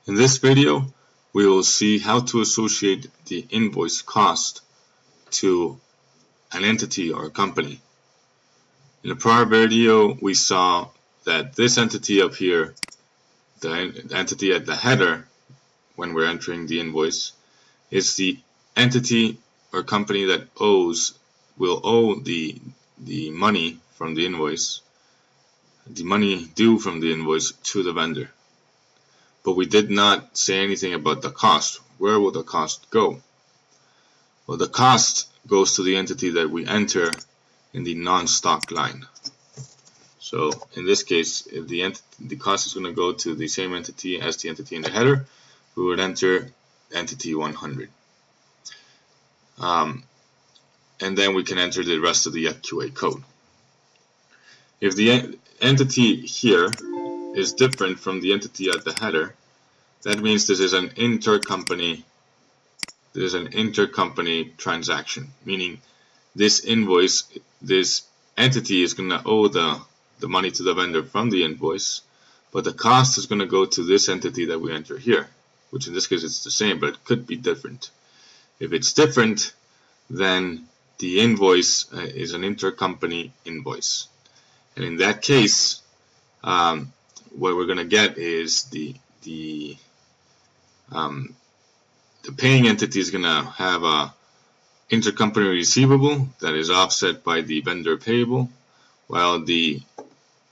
In this video, we will see how to associate the invoice cost to an entity or a company. In the prior video, we saw that this entity up here, the entity at the header when we're entering the invoice, is the entity or company that will owe the money from the invoice, the money due from the invoice to the vendor. But we did not say anything about the cost. Where will the cost go? Well, the cost goes to the entity that we enter in the non-stock line. So in this case, if the cost is going to go to the same entity as the entity in the header, we would enter entity 100. And then we can enter the rest of the FQA code. If the entity here is different from the entity at the header, that means this is an intercompany transaction, meaning this invoice, this entity is going to owe the money to the vendor from the invoice, but the cost is going to go to this entity that we enter here, which in this case it's the same, but it could be different. If it's different, then the invoice is an intercompany invoice. And in that case, what we're going to get is the paying entity is going to have a intercompany receivable that is offset by the vendor payable, while the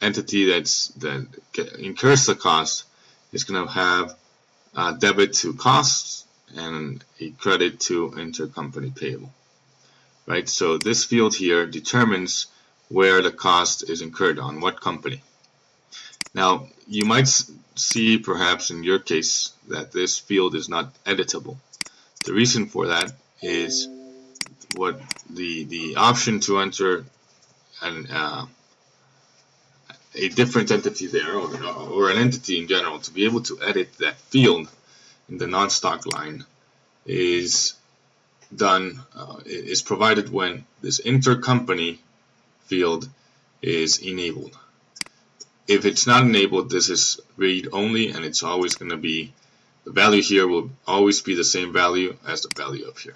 entity that incurs the cost is going to have a debit to costs and a credit to intercompany payable. Right? So this field here determines where the cost is incurred, on what company. Now, you might see perhaps in your case that this field is not editable. The reason for that is what the option to enter a different entity there, or an entity in general, to be able to edit that field in the non-stock line is provided when this intercompany field is enabled. If it's not enabled, this is read only, and it's always going to be, the value here will always be the same value as the value up here.